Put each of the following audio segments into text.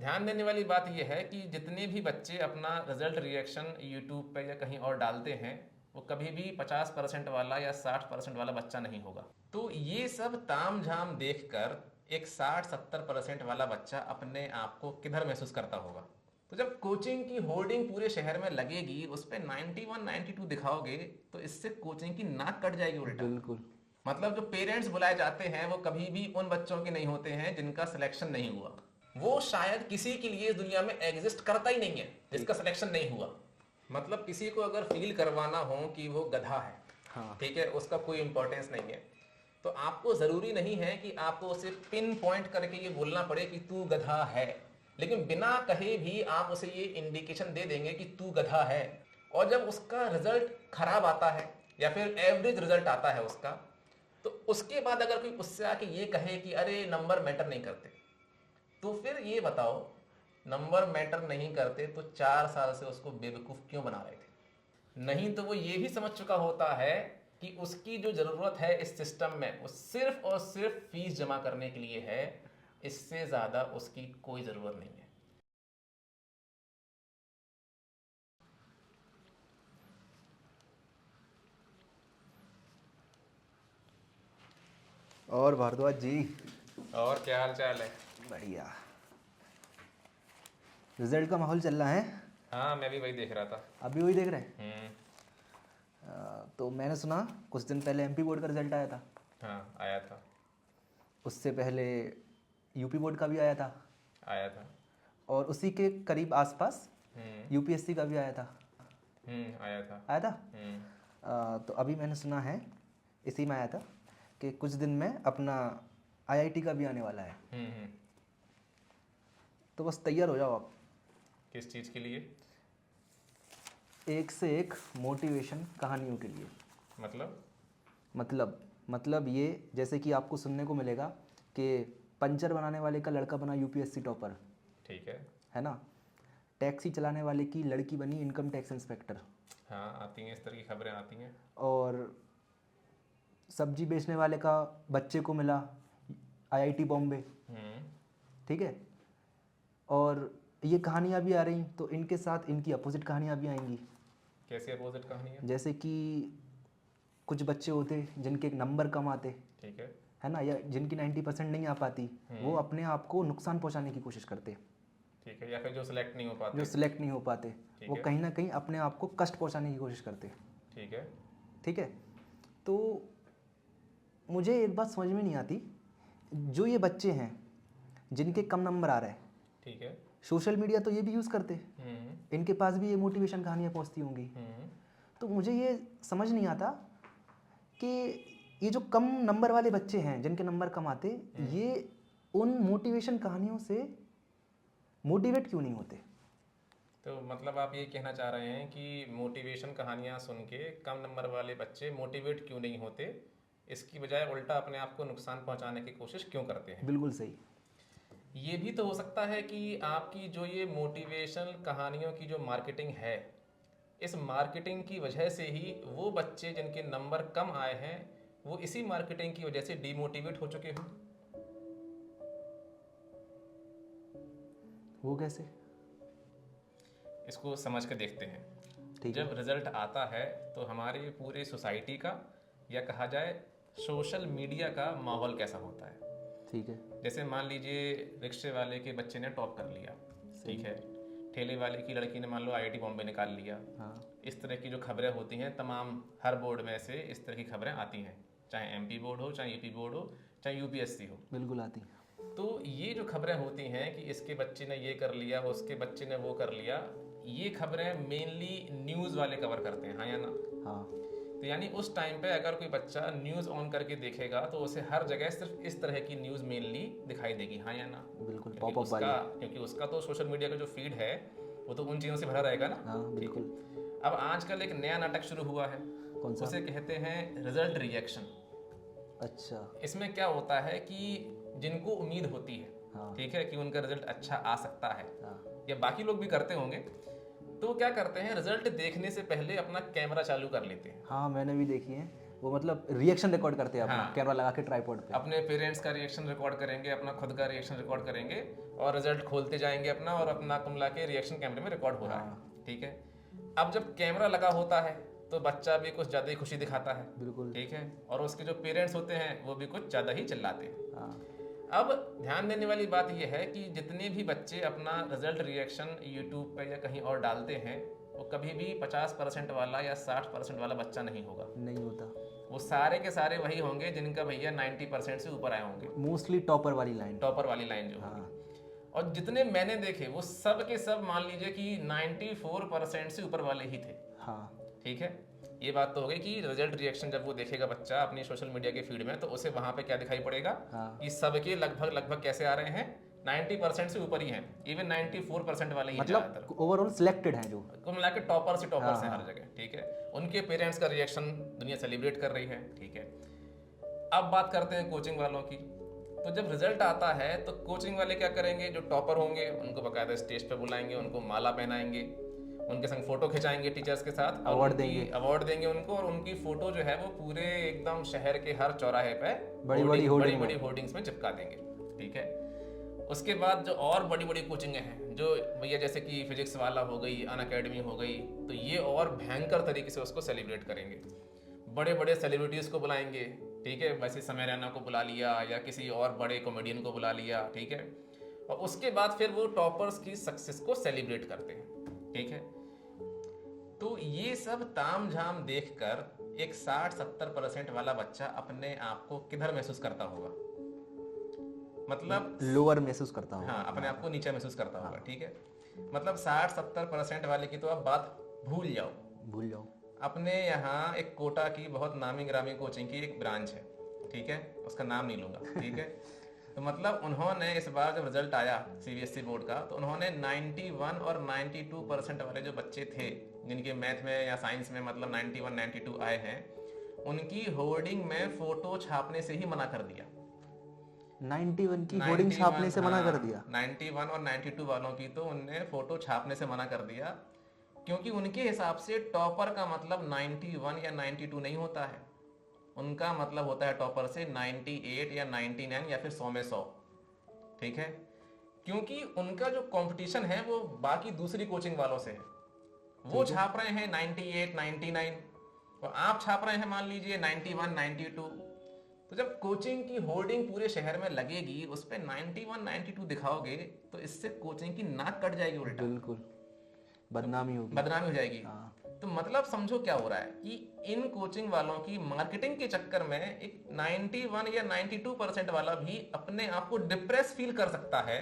ध्यान देने वाली बात यह है कि जितने भी बच्चे अपना रिजल्ट रिएक्शन यूट्यूब पे या कहीं और डालते हैं, वो कभी भी 50% वाला या 60% वाला बच्चा नहीं होगा। तो ये सब ताम झाम देखकर एक 60-70% वाला बच्चा अपने आप को किधर महसूस करता होगा। तो जब कोचिंग की होर्डिंग पूरे शहर में लगेगी, उस पर 91 92 दिखाओगे, तो इससे कोचिंग की नाक कट जाएगी उल्टा। बिल्कुल। मतलब जो पेरेंट्स बुलाए जाते हैं वो कभी भी उन बच्चों के नहीं होते हैं जिनका सिलेक्शन नहीं हुआ। वो शायद किसी के लिए इस दुनिया में एग्जिस्ट करता ही नहीं है जिसका सिलेक्शन नहीं हुआ। मतलब किसी को अगर फील करवाना हो कि वो गधा है, हाँ। ठीक है, उसका कोई इंपॉर्टेंस नहीं है, तो आपको ज़रूरी नहीं है कि आपको उसे पिन पॉइंट करके ये बोलना पड़े कि तू गधा है, लेकिन बिना कहे भी आप उसे ये इंडिकेशन दे देंगे कि तू गधा है। और जब उसका रिजल्ट खराब आता है या फिर एवरेज रिजल्ट आता है उसका, तो उसके बाद अगर कोई उससे आके ये कहे कि अरे नंबर मैटर नहीं करते, तो फिर ये बताओ, नंबर मैटर नहीं करते तो 4 साल से उसको बेवकूफ़ क्यों बना रहे थे? नहीं तो वो ये भी समझ चुका होता है कि उसकी जो ज़रूरत है इस सिस्टम में वो सिर्फ और सिर्फ फीस जमा करने के लिए है, इससे ज़्यादा उसकी कोई ज़रूरत नहीं है। और भारद्वाज जी? और क्या हाल चाल है? बढ़िया। रिजल्ट का माहौल चल रहा है। हाँ, मैं भी वही देख रहा था। अभी वही देख रहे हैं। तो मैंने सुना कुछ दिन पहले एमपी बोर्ड का रिजल्ट आया था। हाँ, आया था। उससे पहले यूपी बोर्ड का भी आया था। आया था। और उसी के करीब आसपास यूपीएससी का भी आया था। आया था। आया था। तो अभी मैंने सुना है, इसी में आया था कि कुछ दिन में अपना आईआईटी का भी आने वाला है। तो बस तैयार हो जाओ आप। किस चीज़ के लिए? एक से एक मोटिवेशन कहानियों के लिए। मतलब मतलब ये, जैसे कि आपको सुनने को मिलेगा कि पंचर बनाने वाले का लड़का बना यूपीएससी टॉपर। ठीक है ना। टैक्सी चलाने वाले की लड़की बनी इनकम टैक्स इंस्पेक्टर। हाँ, आती हैं, इस तरह की खबरें आती हैं। और सब्जी बेचने वाले का बच्चे को मिला आईआईटी बॉम्बे। ठीक है। और ये कहानियाँ भी आ रही, तो इनके साथ इनकी अपोजिट कहानियाँ भी आएंगी। कैसे अपोजिट कहानियाँ? जैसे कि कुछ बच्चे होते जिनके नंबर कम आते, ठीक है ना, या जिनकी 90% नहीं आ पाती, वो अपने आप को नुकसान पहुंचाने की कोशिश करते। ठीक है। या फिर जो सिलेक्ट नहीं हो पाते, वो कहीं ना कहीं अपने आप को कष्ट पहुंचाने की कोशिश करते। ठीक है। तो मुझे एक बात समझ में नहीं आती, जो ये बच्चे हैं जिनके कम नंबर आ रहे हैं, ठीक है, सोशल मीडिया तो ये भी यूज़ करते, इनके पास भी ये मोटिवेशन कहानियाँ पहुंचती होंगी। तो मुझे ये समझ नहीं आता कि ये जो कम नंबर वाले बच्चे हैं जिनके नंबर कम आते, ये उन मोटिवेशन कहानियों से मोटिवेट क्यों नहीं होते। तो मतलब आप ये कहना चाह रहे हैं कि मोटिवेशन कहानियाँ सुन के कम नंबर वाले बच्चे मोटिवेट क्यों नहीं होते, इसकी बजाय उल्टा अपने आप को नुकसान पहुंचाने की कोशिश क्यों करते हैं? बिल्कुल सही। ये भी तो हो सकता है कि आपकी जो ये मोटिवेशनल कहानियों की जो मार्केटिंग है, इस मार्केटिंग की वजह से ही वो बच्चे जिनके नंबर कम आए हैं, वो इसी मार्केटिंग की वजह से डीमोटिवेट हो चुके हों। वो कैसे? इसको समझ के देखते हैं। ठीक है। जब रिजल्ट आता है तो हमारी पूरी सोसाइटी का, या कहा जाए सोशल मीडिया का माहौल कैसा होता है। ठीक है। जैसे मान लीजिए रिक्शे वाले के बच्चे ने टॉप कर लिया, ठीक है, ठेले वाले की लड़की ने मान लो आईआईटी बॉम्बे निकाल लिया। हाँ। इस तरह की जो खबरें होती हैं तमाम, हर बोर्ड में से इस तरह की खबरें आती हैं, चाहे एमपी बोर्ड हो, चाहे यूपी बोर्ड हो, चाहे यूपीएससी हो। बिल्कुल आती। तो ये जो खबरें होती हैं कि इसके बच्चे ने ये कर लिया, उसके बच्चे ने वो कर लिया, ये खबरें मेनली न्यूज़ वाले कवर करते हैं, हाँ या ना? हाँ। तो यानी उस टाइम पे अगर कोई बच्चा न्यूज़ ऑन करके देखेगा तो उसे हर जगह सिर्फ इस तरह की न्यूज़ मेनली दिखाई देगी, हाँ या ना? बिल्कुल पॉपअप वाली। क्योंकि उसका तो सोशल मीडिया का जो फीड है वो तो उन चीज़ों से भरा रहेगा ना। हाँ बिल्कुल। अब आजकल एक नया नाटक शुरू हुआ है। कौन सा? उसे कहते हैं रिजल्ट रिएक्शन। अच्छा। इसमें क्या होता है कि जिनको उम्मीद होती है, हाँ। ठीक है, कि उनका रिजल्ट अच्छा आ सकता है, हाँ। या बाकी लोग भी करते होंगे, तो क्या करते हैं, रिजल्ट देखने से पहले अपना कैमरा चालू कर लेते हैं। हाँ मैंने भी देखी है। वो मतलब रिएक्शन रिकॉर्ड करते हैं अपना हाँ। कैमरा लगा के ट्राइपॉड पे। अपने पेरेंट्स का रिएक्शन रिकॉर्ड करेंगे, अपना खुद का रिएक्शन रिकॉर्ड करेंगे और रिजल्ट खोलते जाएंगे अपना, और अपना कुल मिला के रिएक्शन कैमरे में रिकॉर्ड हो रहा है। ठीक है, अब जब कैमरा लगा होता है तो बच्चा भी कुछ ज़्यादा ही खुशी दिखाता है। बिल्कुल। ठीक है, और उसके जो पेरेंट्स होते हैं वो भी कुछ ज़्यादा ही चिल्लाते हैं। हाँ। अब ध्यान देने वाली बात यह है कि जितने भी बच्चे अपना रिजल्ट रिएक्शन यूट्यूब पे या कहीं और डालते हैं, वो कभी भी 50% वाला या 60% वाला बच्चा नहीं होगा। नहीं होता। वो सारे के सारे वही होंगे जिनका भैया 90% से ऊपर आए होंगे। मोस्टली टॉपर वाली लाइन। टॉपर वाली लाइन जो होगी। और जितने मैंने देखे वो सब के सब मान लीजिए कि 94% से ऊपर वाले ही थे। हाँ। ठीक है, ये बात तो हो गई कि रिजल्ट रिएक्शन जब वो देखेगा बच्चा अपनी सोशल मीडिया के फीड में, तो उसे वहां पे क्या दिखाई पड़ेगा कि सबके लगभग कैसे आ रहे हैं, 90% से ऊपर ही हैं, इवन 94% वाले ही मतलब ओवरऑल सिलेक्टेड हैं जो कुल मिला के टॉपर से हर जगह। ठीक है, उनके पेरेंट्स का रिएक्शन दुनिया सेलिब्रेट कर रही है। ठीक है, अब बात करते हैं कोचिंग वालों की। तो जब रिजल्ट आता है तो कोचिंग वाले क्या करेंगे, जो टॉपर होंगे उनको बकायदा स्टेज पे बुलाएंगे, उनको माला पहनाएंगे, उनके संग फोटो खिंचाएंगे टीचर्स के साथ, अवार्ड देंगे उनको, और उनकी फोटो जो है वो पूरे एकदम शहर के हर चौराहे पे बड़ी बड़ी होर्डिंग्स में चिपका देंगे। ठीक है, उसके बाद जो और बड़ी बड़ी कोचिंगें हैं, जो भैया जैसे कि फिजिक्स वाला हो गई, अन अकेडमी हो गई, तो ये और भयंकर तरीके से उसको सेलिब्रेट करेंगे। बड़े बड़े सेलिब्रिटीज को बुलाएंगे। ठीक है, वैसे समय रैना को बुला लिया या किसी और बड़े कॉमेडियन को बुला लिया। ठीक है, और उसके बाद फिर वो टॉपर्स की सक्सेस को सेलिब्रेट करते हैं। ठीक है, तो ये सब तामझाम देखकर एक 60-70% वाला बच्चा अपने आप को किधर महसूस करता होगा, मतलब लोअर महसूस करता होगा। हाँ, अपने आप को नीचा महसूस करता होगा। ठीक है, मतलब 60-70% वाले की तो आप बात भूल जाओ। अपने यहाँ एक कोटा की बहुत नामी ग्रामी कोचिंग की एक ब्रांच है। ठीक है, उसका नाम नहीं लूंगा। ठीक है, तो मतलब उन्होंने इस बार जब रिजल्ट आया सीबीएसई बोर्ड का, तो उन्होंने 91 और 92% वाले जो बच्चे थे जिनके मैथ में या साइंस में मतलब 91-92 आए हैं, उनकी होर्डिंग में फोटो छापने से ही मना कर दिया। 91 की होर्डिंग छापने से मना कर दिया। 91 और 92 वालों की तो उनने फोटो छापने से मना कर दिया, क्योंकि उनके हिसाब से टॉपर का मतलब 91 या 92 नहीं होता है। उनका मतलब होता है टॉपर से 98 या 99 या फिर 100 में 100। ठीक है, क्योंकि उनका जो कंपटीशन है वो बाकी दूसरी कोचिंग वालों से है। वो छाप रहे हैं 98, 99 और आप छाप रहे हैं मान लीजिए 91, 92। तो जब कोचिंग की होर्डिंग पूरे शहर में लगेगी, उस पर 91, 92 दिखाओगे तो इससे कोचिंग की नाक कट जाएगी उल्टा। बिल्कुल, बदनामी हो जाएगी। तो मतलब समझो क्या हो रहा है कि इन कोचिंग वालों की मार्केटिंग के चक्कर में एक 91 या 92% वाला भी अपने आप को डिप्रेस फील कर सकता है।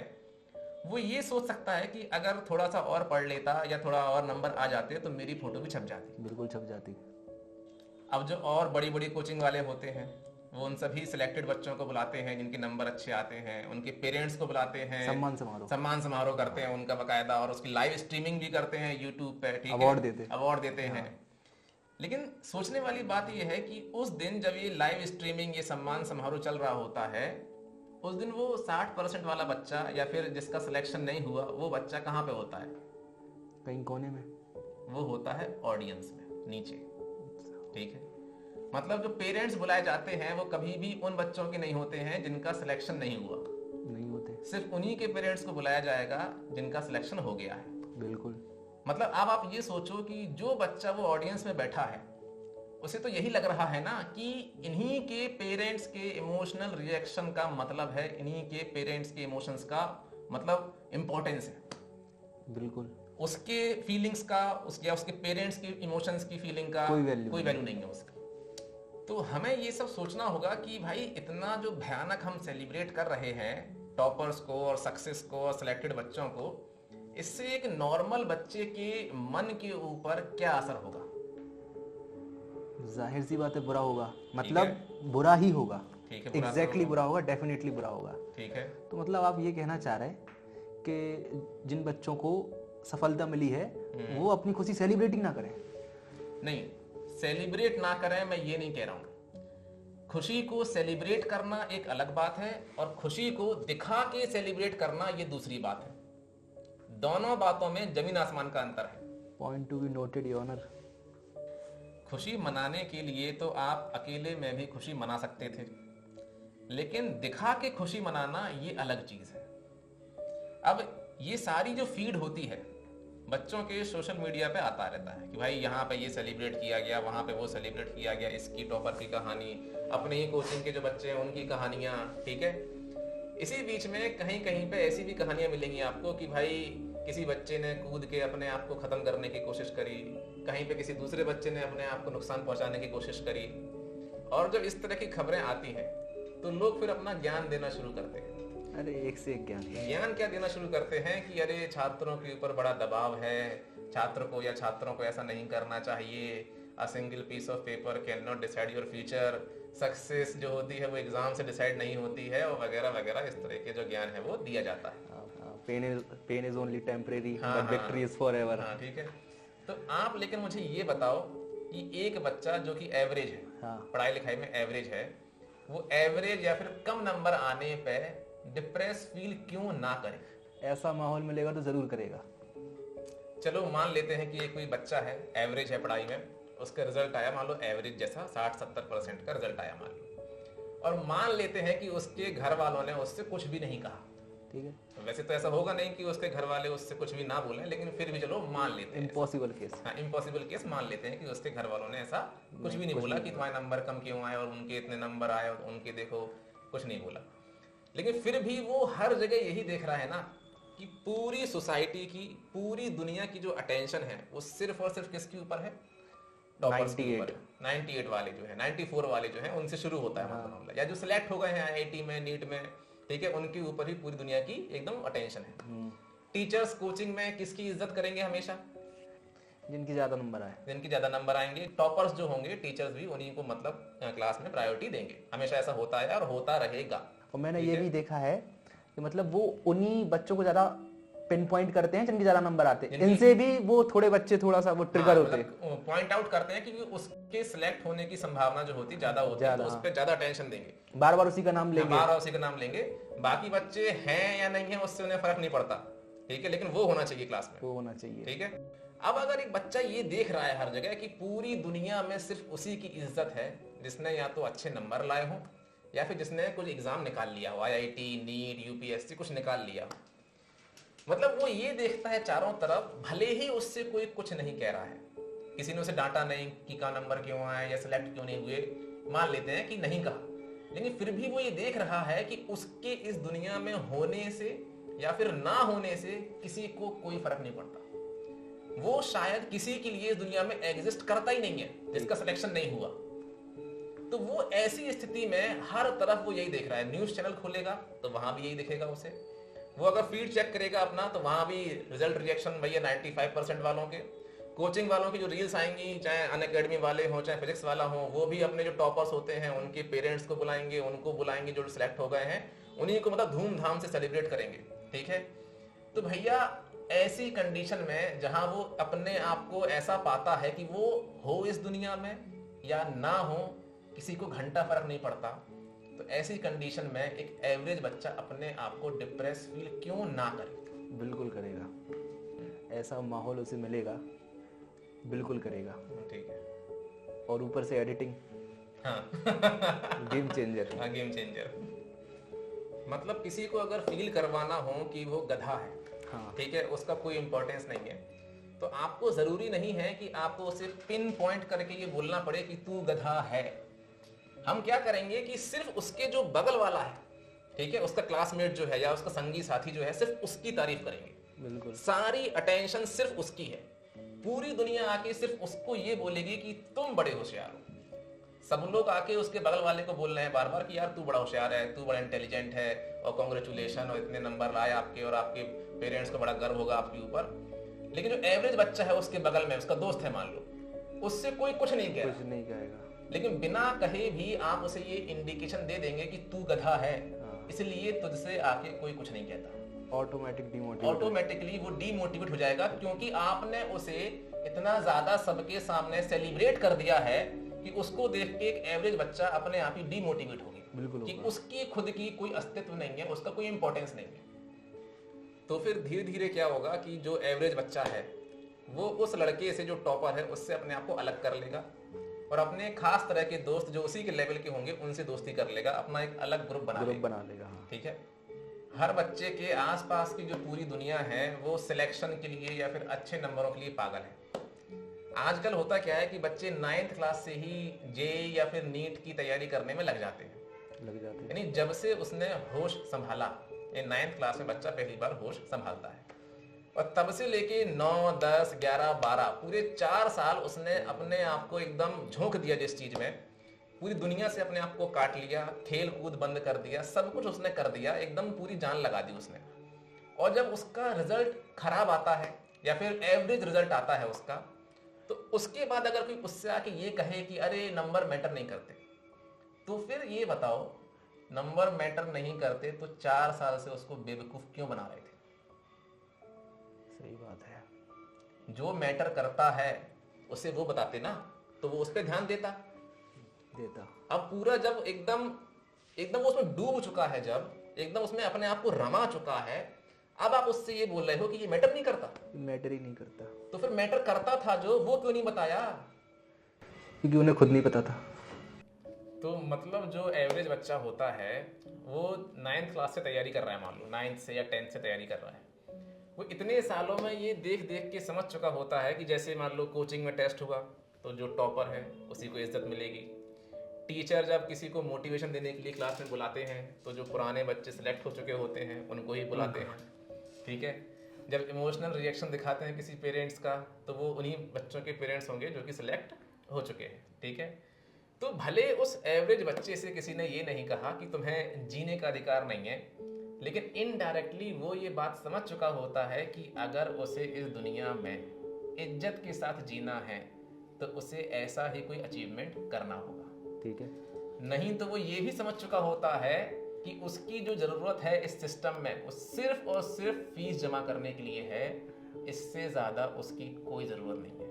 वो ये सोच सकता है कि अगर थोड़ा सा और पढ़ लेता या थोड़ा और नंबर आ जाते तो मेरी फोटो भी छप जाती। बिल्कुल छप जाती। अब जो और बड़ी बड़ी कोचिंग वाले होते हैं वो उन सभी सिलेक्टेड बच्चों को बुलाते हैं जिनके नंबर अच्छे आते हैं, उनके पेरेंट्स को बुलाते हैं, सम्मान समारोह करते हैं उनका बकायदा, और उसकी लाइव स्ट्रीमिंग भी करते हैं यूट्यूब पे। ठीक है, अवार्ड देते हैं। लेकिन सोचने वाली बात यह है कि उस दिन जब ये लाइव स्ट्रीमिंग, ये सम्मान समारोह चल रहा होता है, उस दिन वो 60% वाला बच्चा या फिर जिसका सिलेक्शन नहीं हुआ वो बच्चा कहाँ पे होता है? कहीं कोने में। वो होता है ऑडियंस में, नीचे। ठीक है, मतलब जो पेरेंट्स बुलाए जाते हैं वो कभी भी उन बच्चों के नहीं होते हैं जिनका सिलेक्शन नहीं हुआ। नहीं होते। सिर्फ उन्हीं के पेरेंट्स को बुलाया जाएगा जिनका सिलेक्शन हो गया है। बिल्कुल। मतलब अब आप ये सोचो कि जो बच्चा वो ऑडियंस में बैठा है उसे तो यही लग रहा है ना कि इन्हीं के पेरेंट्स के इमोशनल रिएक्शन का मतलब है, इन्हीं के पेरेंट्स के इमोशंस का मतलब इम्पोर्टेंस है। बिल्कुल। उसके फीलिंग्स का, उसके पेरेंट्स के इमोशंस की फीलिंग का कोई वैल्यू नहीं है उसकी। तो हमें ये सब सोचना होगा कि भाई इतना जो भयानक हम सेलिब्रेट कर रहे हैं टॉपर्स को और सक्सेस को और सिलेक्टेड बच्चों को, इससे एक नॉर्मल बच्चे के मन के ऊपर क्या असर होगा? जाहिर सी बात है, बुरा होगा। मतलब बुरा ही होगा। एग्जैक्टली बुरा होगा, डेफिनेटली बुरा होगा। ठीक है, तो मतलब आप ये कहना चाह रहे हैं कि जिन बच्चों को सफलता मिली है वो अपनी खुशी सेलिब्रेट ही ना करें? नहीं, सेलिब्रेट ना करें मैं ये नहीं कह रहा हूं। खुशी को सेलिब्रेट करना एक अलग बात है और खुशी को दिखा के सेलिब्रेट करना ये दूसरी बात है। दोनों बातों में जमीन आसमान का अंतर है। Point to be noted your honour. खुशी मनाने के लिए तो आप अकेले में भी खुशी मना सकते थे, लेकिन दिखा के खुशी मनाना ये अलग चीज है। अब ये सारी जो फीड होती है बच्चों के सोशल मीडिया पे आता रहता है कि भाई यहाँ पे ये सेलिब्रेट किया गया, वहाँ पे वो सेलिब्रेट किया गया, इसकी टॉपर की कहानी, अपने ही कोचिंग के जो बच्चे हैं उनकी कहानियाँ, ठीक है। इसी बीच में कहीं कहीं पे ऐसी भी कहानियाँ मिलेंगी आपको कि भाई किसी बच्चे ने कूद के अपने आप को ख़त्म करने की कोशिश करी, कहीं पे किसी दूसरे बच्चे ने अपने आप को नुकसान पहुंचाने की कोशिश करी। और जब इस तरह की खबरें आती हैं तो लोग फिर अपना ज्ञान देना शुरू करते हैं। अरे एक से एक ज्ञान क्या देना शुरू करते हैं कि अरे छात्रों के ऊपर बड़ा दबाव है, छात्र को या छात्रों को ऐसा नहीं करना चाहिए, a single piece of paper can not decide your future, success जो होती है वो एग्जाम से डिसाइड नहीं होती है, और वगैरह वगैरह। इस तरह के जो ज्ञान है वो दिया जाता है। Pain is only temporary but victory is forever. हाँ ठीक है। तो आप लेकिन मुझे ये बताओ कि एक बच्चा जो कि एवरेज है, पढ़ाई लिखाई में एवरेज है, वो एवरेज या फिर कम नंबर आने पे डिप्रेस फील क्यों ना करे? ऐसा माहौल मिलेगा तो जरूर करेगा। चलो मान लेते हैं कि ये कोई बच्चा है, एवरेज है पढ़ाई में, उसका रिजल्ट आया मान लो एवरेज जैसा 60-70% का रिजल्ट आया मान लो, और मान लेते हैं कि उसके घर वालों ने उससे कुछ भी नहीं कहा, ठीक है। वैसे तो ऐसा होगा नहीं कि उसके घर वाले उससे कुछ भी ना बोले, लेकिन फिर भी चलो मान लेते हैं, इम्पॉसिबल केस। हाँ इम्पॉसिबल केस मान लेते हैं कि उसके घर वालों ने ऐसा कुछ भी नहीं बोला कि तुम्हारे नंबर कम क्यों आए और उनके इतने नंबर आए और उनके देखो, कुछ नहीं बोला। लेकिन फिर भी वो हर जगह यही देख रहा है ना कि पूरी सोसाइटी की, पूरी दुनिया की जो अटेंशन है वो सिर्फ और सिर्फ किसके ऊपर है? टॉपर्स के ऊपर। 98 वाले जो है, 94 वाले जो है, उनसे शुरू होता है मामला, या जो सिलेक्ट हो गए हैं IIT में, नीट में, ठीक है, उनके ऊपर ही पूरी दुनिया की एकदम अटेंशन है। टीचर्स कोचिंग में किसकी इज्जत करेंगे हमेशा? जिनकी ज्यादा नंबर आए, जिनकी ज्यादा नंबर आएंगे। टॉपर्स जो होंगे, टीचर्स भी उन्हीं को मतलब क्लास में प्रायोरिटी देंगे, हमेशा ऐसा होता है और होता रहेगा। और मैंने ये भी देखा है कि मतलब वो उन्हीं बच्चों को ज्यादा पिन पॉइंट करते हैं जिनके ज्यादा नंबर आते हैं, इनसे भी वो थोड़े बच्चे थोड़ा सा वो ट्रिगर होते हैं, पॉइंट आउट करते हैं कि उसके सिलेक्ट होने की संभावना जो होती ज्यादा होती है, तो उस पर ज्यादा अटेंशन देंगे, बार बार उसी का नाम लेंगे, बार बार उसी का नाम लेंगे। बाकी बच्चे हैं या नहीं है उससे उन्हें फर्क नहीं पड़ता, ठीक है, लेकिन वो होना चाहिए क्लास में, वो होना चाहिए, ठीक है। अब अगर एक बच्चा ये देख रहा है हर जगह कि पूरी दुनिया में सिर्फ उसी की इज्जत है जिसने या तो अच्छे नंबर लाए हो या फिर जिसने कुछ एग्जाम निकाल लिया हो, IIT, नीट, UPSC कुछ निकाल लिया हो, मतलब वो ये देखता है चारों तरफ, भले ही उससे कोई कुछ नहीं कह रहा है, किसी ने उसे डांटा नहीं कि का नंबर क्यों आए या सिलेक्ट क्यों नहीं हुए, मान लेते हैं कि नहीं कहा, लेकिन फिर भी वो ये देख रहा है कि उसके इस दुनिया में होने से या फिर ना होने से किसी को कोई फर्क नहीं पड़ता। वो शायद किसी के लिए इस दुनिया में एग्जिस्ट करता ही नहीं है जिसका सिलेक्शन नहीं हुआ। तो वो ऐसी स्थिति में हर तरफ वो यही देख रहा है, न्यूज चैनल खोलेगा तो वहां भी यही दिखेगा उसे, वो अगर फीड चेक करेगा अपना तो वहां भी रिजल्ट रिएक्शन भैया 95% वालों के, कोचिंग वालों की जो रील्स आएंगी, चाहे अनअकैडमी वाले हो चाहे फिजिक्स वाला हो, वो भी अपने जो टॉपर्स होते हैं उनके पेरेंट्स को बुलाएंगे, उनको बुलाएंगे जो सिलेक्ट हो गए हैं, उन्हीं को मतलब धूमधाम से सेलिब्रेट करेंगे, ठीक है। तो भैया ऐसी कंडीशन में जहां वो अपने आप को ऐसा पाता है कि वो हो इस दुनिया में या ना हो, किसी को घंटा फर्क नहीं पड़ता, तो ऐसी कंडीशन में एक एवरेज बच्चा अपने आप को डिप्रेस फील क्यों ना करे? बिल्कुल करेगा, ऐसा माहौल उसे मिलेगा, बिल्कुल करेगा, ठीक है। और ऊपर से एडिटिंग, हाँ गेम चेंजर। हाँ गेम चेंजर, मतलब किसी को अगर फील करवाना हो कि वो गधा है, हाँ, ठीक है, उसका कोई इंपॉर्टेंस नहीं है, तो आपको जरूरी नहीं है कि आपको उसे पिन पॉइंट करके ये बोलना पड़े कि तू गधा है। हम क्या करेंगे कि सिर्फ उसके जो बगल वाला है, ठीक है, उसका क्लासमेट जो है या उसका संगी साथी जो है, सिर्फ उसकी तारीफ करेंगे, बिल्कुल, सारी अटेंशन सिर्फ उसकी है, पूरी दुनिया आके सिर्फ उसको ये बोलेगी कि तुम बड़े होशियार हो। सब लोग आके उसके बगल वाले को बोल रहे हैं बार बार कि यार तू बड़ा होशियार है, तू बड़ा इंटेलिजेंट है, और कॉन्ग्रेचुलेशन, और इतने नंबर लाए आपके, और आपके पेरेंट्स को बड़ा गर्व होगा आपके ऊपर। लेकिन जो एवरेज बच्चा है उसके बगल में, उसका दोस्त है मान लो, उससे कोई कुछ नहीं कह रहा, कुछ नहीं कहेगा, लेकिन बिना कहे भी आप उसे ये इंडिकेशन दे देंगे कि तू गधा है, इसलिए तुझसे आके कोई कुछ नहीं कहता, ऑटोमेटिकली वो डीमोटिवेट हो जाएगा, क्योंकि आपने उसे इतना ज्यादा सबके सामने सेलिब्रेट कर दिया है कि उसको देख के एक एवरेज बच्चा अपने आप ही डीमोटिवेट हो गया, बिल्कुल, कि उसकी खुद की कोई अस्तित्व नहीं है, उसका कोई इंपॉर्टेंस नहीं है। तो फिर धीरे धीरे क्या होगा कि जो एवरेज बच्चा है वो उस लड़के से जो टॉपर है उससे अपने आप को अलग कर लेगा, और अपने खास तरह के दोस्त जो उसी के लेवल के होंगे उनसे दोस्ती कर लेगा, अपना एक अलग ग्रुप बना लेगा। हाँ। ठीक है। हर बच्चे के आसपास की जो पूरी दुनिया है वो सिलेक्शन के लिए या फिर अच्छे नंबरों के लिए पागल है। आजकल होता क्या है कि बच्चे 9th क्लास से ही जेईई या फिर नीट की तैयारी करने में लग जाते हैं। यानी जब से उसने होश संभाला, ये 9th क्लास में बच्चा पहली बार होश संभालता है, और तब से लेके 9, 10, 11, 12 पूरे 4 साल उसने अपने आप को एकदम झोंक दिया जिस चीज में, पूरी दुनिया से अपने आप को काट लिया, खेल कूद बंद कर दिया, सब कुछ उसने कर दिया, एकदम पूरी जान लगा दी उसने। और जब उसका रिजल्ट खराब आता है या फिर एवरेज रिजल्ट आता है उसका, तो उसके बाद अगर कोई उससे आके ये कहे कि अरे नंबर मैटर नहीं करते, तो फिर ये बताओ नंबर मैटर नहीं करते तो 4 साल से उसको बेवकूफ क्यों बना रहे थे? सही बात है। जो मैटर करता है उसे वो बताते ना, तो वो उस पर ध्यान देता। अब पूरा जब एकदम वो उसमें डूब चुका है, जब एकदम उसमें अपने आप को रमा चुका है, अब आप उससे ये बोल रहे हो कि ये मैटर नहीं करता। मैटर ही नहीं करता। तो फिर मैटर करता था जो, वो क्यों नहीं बताया? क्योंकि उन्हें खुद नहीं पता था। तो मतलब जो एवरेज बच्चा होता है वो 9th क्लास से तैयारी कर रहा है, मान लो 9th से या 10th से तैयारी कर रहा है, वो इतने सालों में ये देख देख के समझ चुका होता है कि जैसे मान लो कोचिंग में टेस्ट हुआ तो जो टॉपर है उसी को इज्जत मिलेगी। टीचर जब किसी को मोटिवेशन देने के लिए क्लास में बुलाते हैं तो जो पुराने बच्चे सिलेक्ट हो चुके होते हैं उनको ही बुलाते हैं। ठीक है। जब इमोशनल रिएक्शन दिखाते हैं किसी पेरेंट्स का तो वो उन्हीं बच्चों के पेरेंट्स होंगे जो कि सिलेक्ट हो चुके हैं। ठीक है। तो भले उस एवरेज बच्चे से किसी ने ये नहीं कहा कि तुम्हें जीने का अधिकार नहीं है, लेकिन इनडायरेक्टली वो ये बात समझ चुका होता है कि अगर उसे इस दुनिया में इज्जत के साथ जीना है तो उसे ऐसा ही कोई अचीवमेंट करना होगा। ठीक है। नहीं तो वो ये भी समझ चुका होता है कि उसकी जो ज़रूरत है इस सिस्टम में वो सिर्फ और सिर्फ फीस जमा करने के लिए है, इससे ज़्यादा उसकी कोई ज़रूरत नहीं है।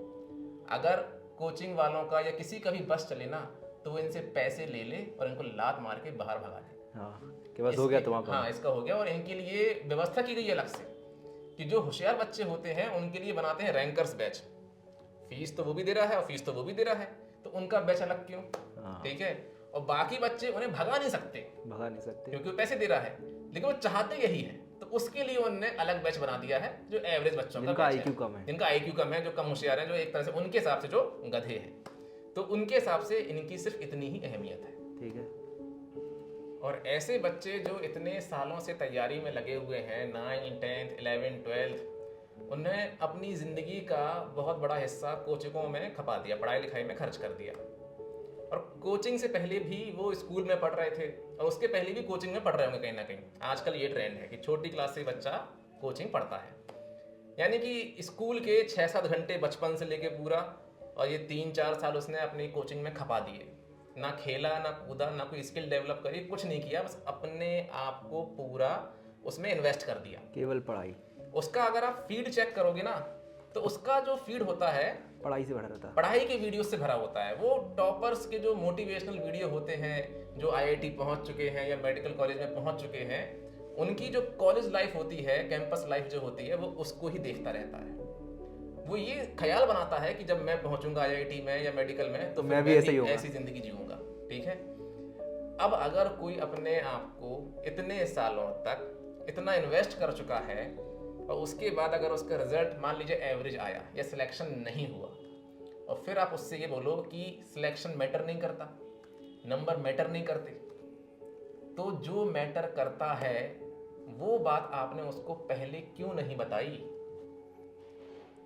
अगर कोचिंग वालों का या किसी का भी बस चले ना तो वो इनसे पैसे ले ले और इनको लात मार के बाहर भगा दे। हाँ, कि बस हो गया तुम्हारा। हाँ, इसका हो गया। और इनके लिए व्यवस्था की गई है अलग से कि जो होशियार बच्चे होते हैं उनके लिए बनाते हैं रैंकर्स बैच। फीस तो वो भी दे रहा है और फीस तो वो भी दे रहा है, तो उनका बैच अलग क्यों? ठीक है। और बाकी बच्चे उन्हें भगा नहीं सकते क्योंकि वो पैसे दे रहा है, लेकिन वो चाहते यही है, तो उसके लिए उन्होंने अलग बैच बना दिया है जो एवरेज बच्चों का आईक्यू कम है, जिनका आईक्यू कम है, जो कम होशियार है, जो एक तरह से उनके हिसाब से जो गधे हैं, तो उनके हिसाब से इनकी सिर्फ इतनी ही अहमियत है। ठीक है। और ऐसे बच्चे जो इतने सालों से तैयारी में लगे हुए हैं, 9, 10, 11, 12, उन्हें अपनी ज़िंदगी का बहुत बड़ा हिस्सा कोचिंगों में खपा दिया, पढ़ाई लिखाई में खर्च कर दिया। और कोचिंग से पहले भी वो स्कूल में पढ़ रहे थे और उसके पहले भी कोचिंग में पढ़ रहे होंगे कहीं ना कहीं। आजकल ये ट्रेंड है कि छोटी क्लास से बच्चा कोचिंग पढ़ता है, यानी कि स्कूल के 6-7 घंटे बचपन से लेके पूरा, और ये 3-4 साल उसने अपनी कोचिंग में खपा दिए। ना खेला, ना कूदा, ना कोई स्किल डेवलप करी, कुछ नहीं किया, बस अपने आप को पूरा उसमें इन्वेस्ट कर दिया, केवल पढ़ाई। उसका अगर आप फीड चेक करोगे ना तो उसका जो फीड होता है पढ़ाई से भरा रहता है, पढ़ाई के वीडियो से भरा होता है। वो टॉपर्स के जो मोटिवेशनल वीडियो होते हैं, जो आईआईटी पहुंच चुके हैं या मेडिकल कॉलेज में पहुंच चुके हैं, उनकी जो कॉलेज लाइफ होती है, कैंपस लाइफ जो होती है, वो उसको ही देखता रहता है। वो ये ख्याल बनाता है कि जब मैं पहुंचूंगा आईआईटी में या मेडिकल में तो मैं भी ऐसी जिंदगी जीऊंगा। ठीक है। अब अगर कोई अपने आप को इतने सालों तक इतना इन्वेस्ट कर चुका है और उसके बाद अगर उसका रिजल्ट मान लीजिए एवरेज आया या सिलेक्शन नहीं हुआ, और फिर आप उससे ये बोलो कि सिलेक्शन मैटर नहीं करता, नंबर मैटर नहीं करते, तो जो मैटर करता है वो बात आपने उसको पहले क्यों नहीं बताई?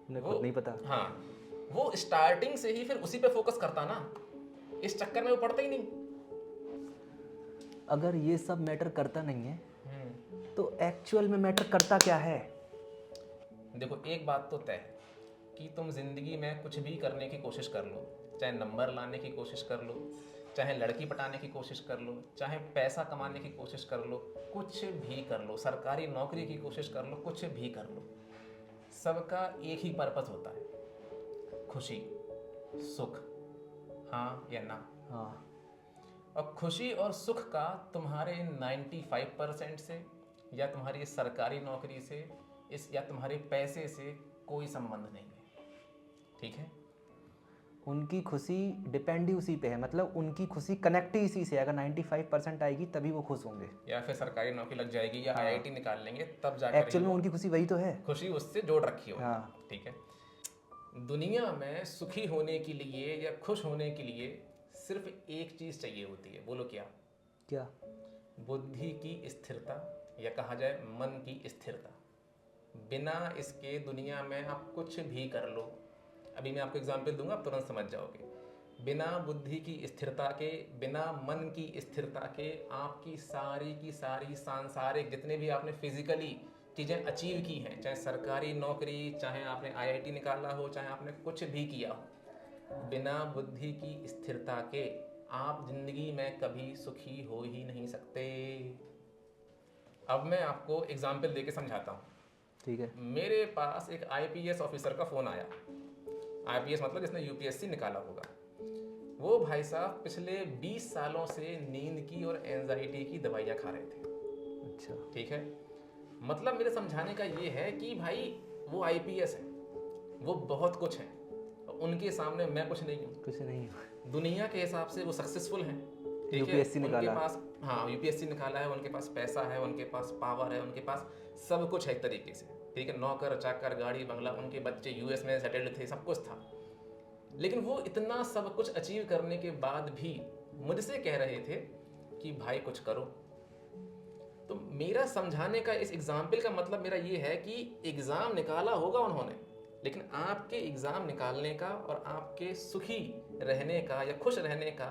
उन्हें खुद नहीं पता। हाँ, वो स्टार्टिंग से ही फिर उसी पे फोकस करता ना, इस चक्कर में वो पढ़ता ही नहीं। अगर ये सब मैटर करता नहीं है तो एक्चुअल में मैटर करता क्या है? देखो, एक बात तो तय कि तुम जिंदगी में कुछ भी करने की कोशिश कर लो, चाहे नंबर लाने की कोशिश कर लो, चाहे लड़की पटाने की कोशिश कर लो, चाहे पैसा कमाने की कोशिश कर लो, कुछ भी कर लो, सरकारी नौकरी की कोशिश कर लो, कुछ भी कर लो, सबका एक ही पर्पस होता है, खुशी, सुख, हाँ या ना। हाँ। और खुशी और सुख का तुम्हारे 95% से या तुम्हारी सरकारी नौकरी से या तुम्हारे पैसे से कोई संबंध नहीं है। ठीक है। उनकी खुशी डिपेंड ही उसी पे है, मतलब उनकी खुशी कनेक्ट ही इसी से, अगर 95% आएगी तभी वो खुश होंगे। या फिर सरकारी नौकरी लग जाएगी या आईआईटी निकाल लेंगे तब जाकर एक्चुअल में उनकी खुशी वही तो है। खुशी उससे जोड़ रखी हो। हाँ। ठीक है। दुनिया में सुखी होने के लिए या खुश होने के लिए सिर्फ एक चीज चाहिए होती है, बोलो क्या? क्या? बुद्धि की स्थिरता, या कहा जाए मन की स्थिरता। बिना इसके दुनिया में आप कुछ भी कर लो, अभी मैं आपको एग्जाम्पल दूंगा, आप तुरंत समझ जाओगे। बिना बुद्धि की स्थिरता के, बिना मन की स्थिरता के आपकी सारी की सारी सांसारिक जितने भी आपने फिजिकली चीज़ें अचीव की हैं, चाहे सरकारी नौकरी, चाहे आपने आईआईटी निकाला हो, चाहे आपने कुछ भी किया हो, बिना बुद्धि की स्थिरता के आप जिंदगी में कभी सुखी हो ही नहीं सकते। अब मैं आपको एग्जाम्पल देके समझाता हूँ। ठीक है। मेरे पास एक आईपीएस ऑफिसर का फ़ोन आया। आईपीएस मतलब जिसने यूपीएससी निकाला होगा। वो भाई साहब पिछले 20 सालों से नींद की और एंजाइटी की दवाइयाँ खा रहे थे। अच्छा। ठीक है। मतलब मेरे समझाने का ये है कि भाई वो आईपीएस है, वो बहुत कुछ है, उनके सामने मैं कुछ नहीं हूँ। कुछ नहीं है। दुनिया के हिसाब से वो सक्सेसफुल हैं। यूपीएससी निकाला, उनके पास, हाँ यूपीएससी निकाला है, उनके पास पैसा है, उनके पास पावर है, उनके पास सब कुछ है एक तरीके से। ठीक है। नौकर चाकर, गाड़ी बंगला, उनके बच्चे यूएस में सेटल्ड थे, सब कुछ था। लेकिन वो इतना सब कुछ अचीव करने के बाद भी मुझसे कह रहे थे कि भाई कुछ करो। तो मेरा समझाने का इस एग्जाम्पल का मतलब मेरा ये है कि एग्ज़ाम निकाला होगा उन्होंने, लेकिन आपके एग्ज़ाम निकालने का और आपके सुखी रहने का या खुश रहने का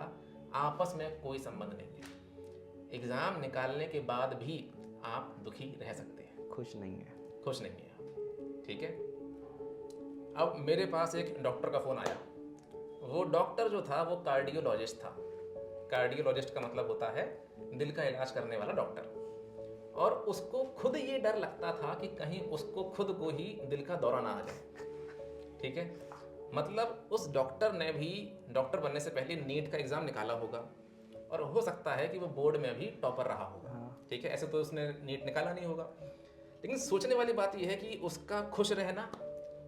आपस में कोई संबंध नहीं है। एग्ज़ाम निकालने के बाद भी आप दुखी रह सकते हैं, खुश नहीं है। खुश नहीं है आप। ठीक है। अब मेरे पास एक डॉक्टर का फ़ोन आया। वो डॉक्टर जो था वो कार्डियोलॉजिस्ट था। कार्डियोलॉजिस्ट का मतलब होता है दिल का इलाज करने वाला डॉक्टर। और उसको खुद ये डर लगता था कि कहीं उसको खुद को ही दिल का दौरा ना आ जाए। ठीक है। मतलब उस डॉक्टर ने भी डॉक्टर बनने से पहले नीट का एग्ज़ाम निकाला होगा और हो सकता है कि वो बोर्ड में भी टॉपर रहा होगा। ठीक है। ऐसे तो उसने नीट निकाला नहीं होगा, लेकिन सोचने वाली बात यह है कि उसका खुश रहना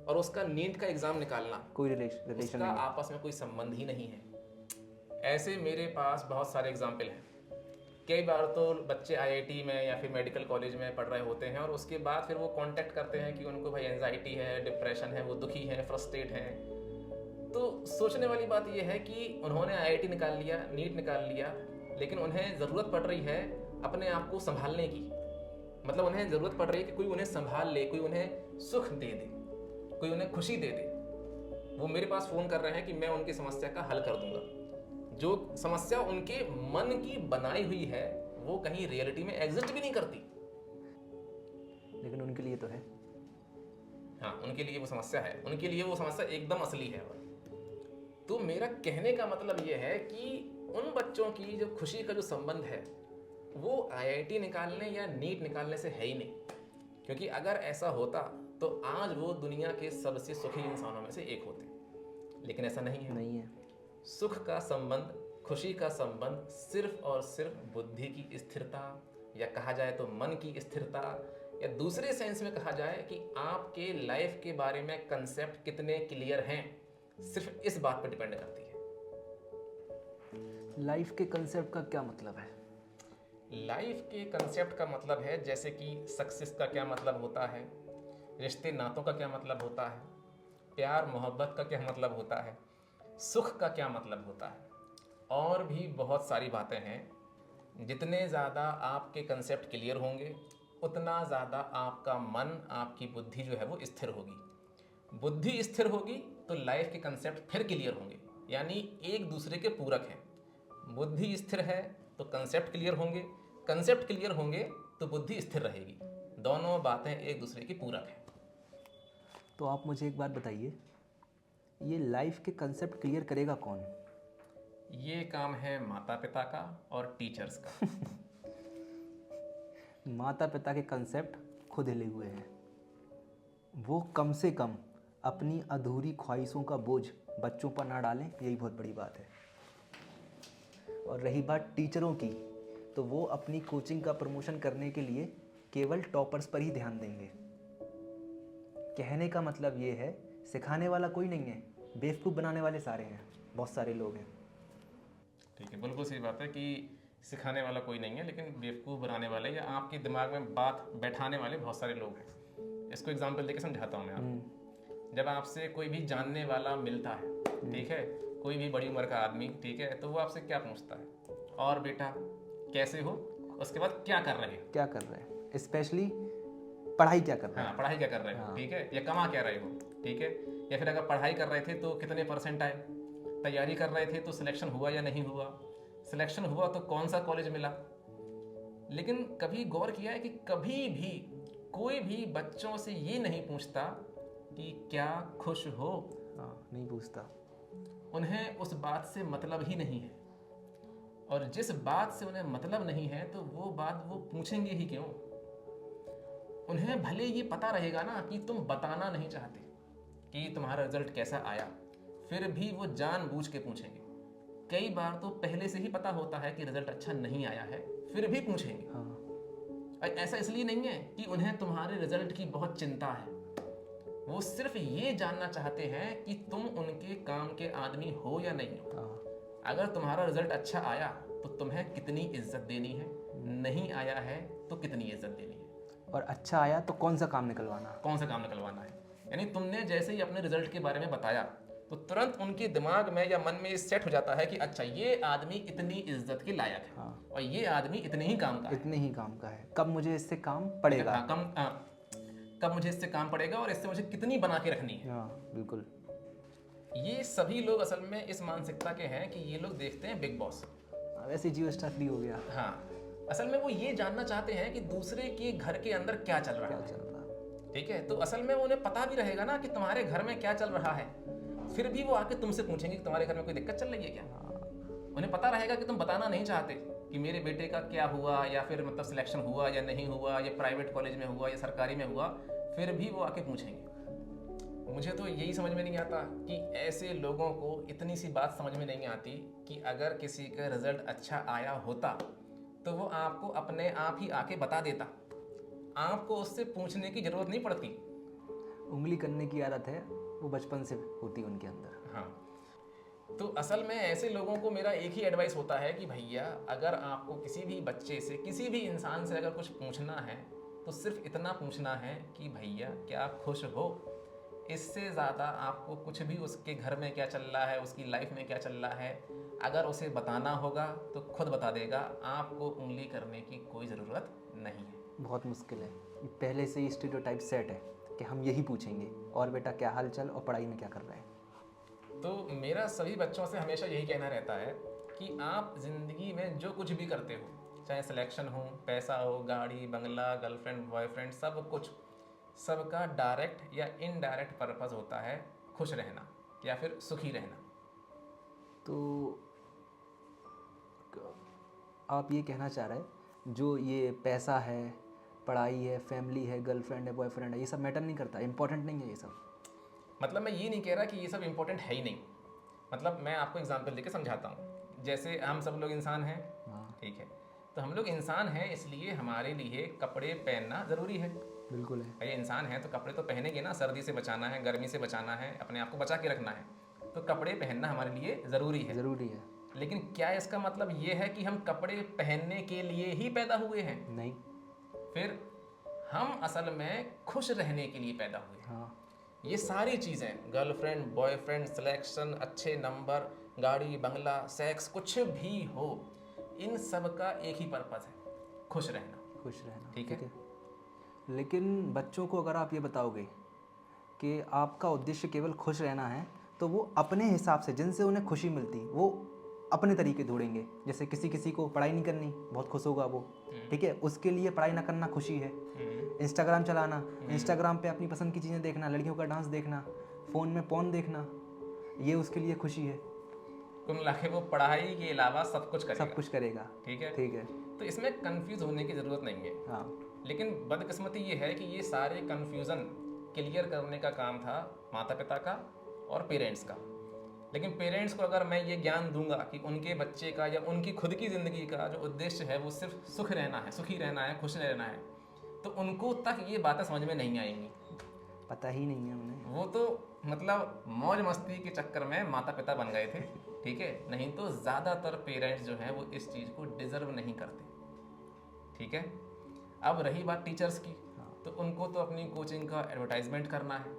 और उसका नीट का एग्ज़ाम निकालना कोई रिलेशन उसका आपस में कोई संबंध ही नहीं है। ऐसे मेरे पास बहुत सारे एग्जाम्पल हैं। कई बार तो बच्चे आईआईटी में या फिर मेडिकल कॉलेज में पढ़ रहे होते हैं और उसके बाद फिर वो कांटेक्ट करते हैं कि उनको भाई एंजाइटी है, डिप्रेशन है, वो दुखी हैं, फ्रस्ट्रेट हैं। तो सोचने वाली बात ये है कि उन्होंने आईआईटी निकाल लिया, नीट निकाल लिया, लेकिन उन्हें ज़रूरत पड़ रही है अपने आप को संभालने की। मतलब उन्हें ज़रूरत पड़ रही है कि कोई उन्हें संभाल ले, कोई उन्हें सुख दे दे, कोई उन्हें खुशी दे दे। वो मेरे पास फ़ोन कर रहे हैं कि मैं उनकी समस्या का हल कर दूंगा। जो समस्या उनके मन की बनाई हुई है वो कहीं रियलिटी में एग्जिस्ट भी नहीं करती, लेकिन उनके लिए तो है। हाँ, उनके लिए वो समस्या है, उनके लिए वो समस्या एकदम असली है। तो मेरा कहने का मतलब ये है कि उन बच्चों की जो खुशी का जो संबंध है वो आईआईटी निकालने या नीट निकालने से है ही नहीं। क्योंकि अगर ऐसा होता तो आज वो दुनिया के सबसे सुखी इंसानों में से एक होते, लेकिन ऐसा नहीं है। नहीं है। सुख का संबंध, खुशी का संबंध सिर्फ और सिर्फ बुद्धि की स्थिरता, या कहा जाए तो मन की स्थिरता, या दूसरे सेंस में कहा जाए कि आपके लाइफ के बारे में कंसेप्ट कितने क्लियर हैं, सिर्फ इस बात पर डिपेंड करती है। लाइफ के कंसेप्ट का क्या मतलब है? लाइफ के कंसेप्ट का मतलब है जैसे कि सक्सेस का क्या मतलब होता है, रिश्ते नातों का क्या मतलब होता है, प्यार मोहब्बत का क्या मतलब होता है, सुख का क्या मतलब होता है, और भी बहुत सारी बातें हैं। जितने ज़्यादा आपके कंसेप्ट क्लियर होंगे उतना ज़्यादा आपका मन, आपकी बुद्धि जो है वो स्थिर होगी। बुद्धि स्थिर होगी तो लाइफ के कंसेप्ट फिर क्लियर होंगे, यानी एक दूसरे के पूरक हैं। बुद्धि स्थिर है तो कंसेप्ट क्लियर होंगे, कंसेप्ट क्लियर होंगे तो बुद्धि स्थिर रहेगी। दोनों बातें एक दूसरे की पूरक हैं। तो आप मुझे एक बात बताइए, ये लाइफ के कंसेप्ट क्लियर करेगा कौन? ये काम है माता पिता का और टीचर्स का। माता पिता के कंसेप्ट खुद हिले हुए हैं। वो कम से कम अपनी अधूरी ख्वाहिशों का बोझ बच्चों पर ना डालें, यही बहुत बड़ी बात है। और रही बात टीचरों की, तो वो अपनी कोचिंग का प्रमोशन करने के लिए केवल टॉपर्स पर ही ध्यान देंगे। कहने का मतलब ये है, सिखाने वाला कोई नहीं है, बेवकूफ़ बनाने वाले सारे हैं, बहुत सारे लोग हैं। ठीक है, बिल्कुल सही बात है कि सिखाने वाला कोई नहीं है, लेकिन बेवकूफ़ बनाने वाले या आपके दिमाग में बात बैठाने वाले बहुत सारे लोग हैं। इसको एग्जांपल देके समझाता हूँ मैं आपको। जब आपसे कोई भी जानने वाला मिलता है, ठीक है, कोई भी बड़ी उम्र का आदमी, ठीक है, तो वो आपसे क्या पूछता है? और बेटा कैसे हो? उसके बाद क्या कर रहे हो? क्या कर रहे हैं, स्पेशली पढ़ाई क्या कर रहे हैं। हाँ, पढ़ाई क्या कर रहे हो, ठीक है, या कमा क्या रहे हो, ठीक है, या फिर अगर पढ़ाई कर रहे थे तो कितने % आए, तैयारी कर रहे थे तो सिलेक्शन हुआ या नहीं हुआ, सिलेक्शन हुआ तो कौन सा कॉलेज मिला। लेकिन कभी गौर किया है कि कभी भी कोई भी बच्चों से ये नहीं पूछता कि क्या खुश हो? नहीं पूछता। उन्हें उस बात से मतलब ही नहीं है, और जिस बात से उन्हें मतलब नहीं है तो वो बात वो पूछेंगे ही क्यों? उन्हें भले ये पता रहेगा ना कि तुम बताना नहीं चाहते कि तुम्हारा रिजल्ट कैसा आया, फिर भी वो जानबूझ के पूछेंगे। कई बार तो पहले से ही पता होता है कि रिजल्ट अच्छा नहीं आया है, फिर भी पूछेंगे। और ऐसा इसलिए नहीं है कि उन्हें तुम्हारे रिजल्ट की बहुत चिंता है, वो सिर्फ ये जानना चाहते हैं कि तुम उनके काम के आदमी हो या नहीं हो। अगर तुम्हारा रिजल्ट अच्छा आया तो तुम्हें कितनी इज्जत देनी है, नहीं आया है तो कितनी इज्जत देनी है, और अच्छा आया तो कौन सा काम निकलवाना है। यानी तुमने जैसे ही अपने रिजल्ट के बारे में बताया तो तुरंत उनके दिमाग में या मन में सेट हो जाता है कि अच्छा, ये आदमी इतनी इज्जत के लायक है, और ये आदमी इतने ही काम का है, कब मुझे इससे काम पड़ेगा। कब मुझे इससे काम पड़ेगा और इससे मुझे कितनी बना के रखनी है। बिल्कुल। ये सभी लोग असल में इस मानसिकता के हैं कि ये लोग देखते हैं बिग बॉस, वैसे जियो स्टार 3 हो गया। हाँ, असल में वो ये जानना चाहते हैं कि दूसरे के घर के अंदर क्या चल रहा है। ठीक है, तो असल में उन्हें पता भी रहेगा ना कि तुम्हारे घर में क्या चल रहा है, फिर भी वो आके तुमसे पूछेंगे कि तुम्हारे घर में कोई दिक्कत चल रही है क्या। उन्हें पता रहेगा कि तुम बताना नहीं चाहते कि मेरे बेटे का क्या हुआ, या फिर मतलब सिलेक्शन हुआ या नहीं हुआ, या प्राइवेट कॉलेज में हुआ या सरकारी में हुआ, फिर भी वो आके पूछेंगे। मुझे तो यही समझ में नहीं आता कि ऐसे लोगों को इतनी सी बात समझ में नहीं आती कि अगर किसी का रिजल्ट अच्छा आया होता तो वो आपको अपने आप ही आके बता देता, आपको उससे पूछने की जरूरत नहीं पड़ती। उंगली करने की आदत है, वो बचपन से होती है उनके अंदर। हाँ, तो असल में ऐसे लोगों को मेरा एक ही एडवाइस होता है कि भैया, अगर आपको किसी भी बच्चे से, किसी भी इंसान से अगर कुछ पूछना है तो सिर्फ इतना पूछना है कि भैया क्या आप खुश हो। इससे ज़्यादा आपको कुछ भी उसके घर में क्या चल रहा है, उसकी लाइफ में क्या चल रहा है, अगर उसे बताना होगा तो खुद बता देगा, आपको उंगली करने की कोई ज़रूरत नहीं है। बहुत मुश्किल है, पहले से ही स्टीरियोटाइप सेट है कि हम यही पूछेंगे, और बेटा क्या हाल चाल और पढ़ाई में क्या कर रहे हैं। तो मेरा सभी बच्चों से हमेशा यही कहना रहता है कि आप ज़िंदगी में जो कुछ भी करते हो, चाहे सिलेक्शन हो, पैसा हो, गाड़ी बंगला, गर्लफ्रेंड बॉयफ्रेंड, सब कुछ, सबका डायरेक्ट या इनडायरेक्ट पर्पस होता है खुश रहना या फिर सुखी रहना। तो आप ये कहना चाह रहे हैं जो ये पैसा है, पढ़ाई है, फैमिली है, गर्लफ्रेंड है, बॉयफ्रेंड है, ये सब मैटर नहीं करता, इंपॉर्टेंट नहीं है ये सब। मतलब मैं ये नहीं कह रहा कि ये सब इंपॉर्टेंट है ही नहीं, मतलब मैं आपको एग्जांपल देके समझाता हूँ। जैसे हम सब लोग इंसान हैं, ठीक है, तो हम लोग इंसान हैं इसलिए हमारे लिए कपड़े पहनना ज़रूरी है। बिल्कुल है, ये इंसान है तो कपड़े तो पहनेंगे ना, सर्दी से बचाना है, गर्मी से बचाना है, अपने आप को बचा के रखना है, तो कपड़े पहनना हमारे लिए ज़रूरी है। लेकिन क्या इसका मतलब ये है कि हम कपड़े पहनने के लिए ही पैदा हुए हैं? नहीं, फिर हम असल में खुश रहने के लिए पैदा हुए हैं। ये सारी चीज़ें, गर्लफ्रेंड बॉयफ्रेंड, सिलेक्शन, अच्छे नंबर, गाड़ी बंगला, सेक्स, कुछ भी हो, इन सब का एक ही पर्पस है, खुश रहना। ठीक है। लेकिन बच्चों को अगर आप ये बताओगे कि आपका उद्देश्य केवल खुश रहना है, तो वो अपने हिसाब से जिनसे उन्हें खुशी मिलती वो अपने तरीके ढूंढेंगे। जैसे किसी को पढ़ाई नहीं करनी, बहुत खुश होगा वो, ठीक है, उसके लिए पढ़ाई ना करना खुशी है। इंस्टाग्राम चलाना, इंस्टाग्राम पे अपनी पसंद की चीज़ें देखना, लड़कियों का डांस देखना, फ़ोन में पॉर्न देखना, ये उसके लिए खुशी है। कुल मिला के वो पढ़ाई के अलावा सब कुछ करेगा। ठीक है। तो इसमें कंफ्यूज होने की ज़रूरत नहीं है। हाँ, लेकिन बदकिस्मती ये है कि ये सारे कंफ्यूजन क्लियर करने का काम था माता पिता का और पेरेंट्स का। लेकिन पेरेंट्स को अगर मैं ये ज्ञान दूंगा कि उनके बच्चे का या उनकी खुद की ज़िंदगी का जो उद्देश्य है वो सिर्फ सुखी रहना है, खुश रहना है, तो उनको तक ये बातें समझ में नहीं आएंगी। पता ही नहीं है उन्हें। वो तो मतलब मौज मस्ती के चक्कर में माता पिता बन गए थे, ठीक है। नहीं तो ज़्यादातर पेरेंट्स जो हैं वो इस चीज़ को डिज़र्व नहीं करते, ठीक है। अब रही बात टीचर्स की, तो उनको तो अपनी कोचिंग का एडवर्टाइजमेंट करना है,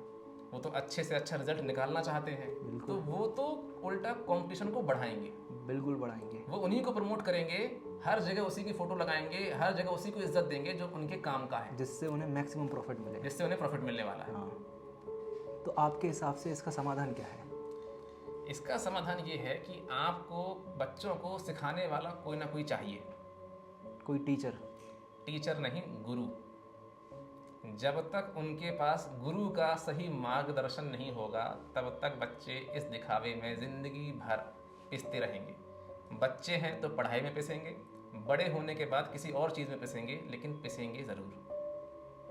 वो तो अच्छे से अच्छा रिजल्ट निकालना चाहते हैं, तो वो तो उल्टा कंपटीशन को बढ़ाएंगे, बिल्कुल बढ़ाएंगे। वो उन्हीं को प्रमोट करेंगे, हर जगह उसी की फोटो लगाएंगे, हर जगह उसी को इज्जत देंगे जो उनके काम का है, जिससे उन्हें मैक्सिमम प्रॉफिट मिले, जिससे उन्हें प्रॉफिट मिलने वाला है। हाँ। तो आपके हिसाब से इसका समाधान क्या है? इसका समाधान ये है कि आपको बच्चों को सिखाने वाला कोई ना कोई चाहिए। कोई टीचर नहीं, गुरु। जब तक उनके पास गुरु का सही मार्गदर्शन नहीं होगा तब तक बच्चे इस दिखावे में जिंदगी भर पिसते रहेंगे। बच्चे हैं तो पढ़ाई में पिसेंगे, बड़े होने के बाद किसी और चीज़ में पिसेंगे, लेकिन पिसेंगे ज़रूर।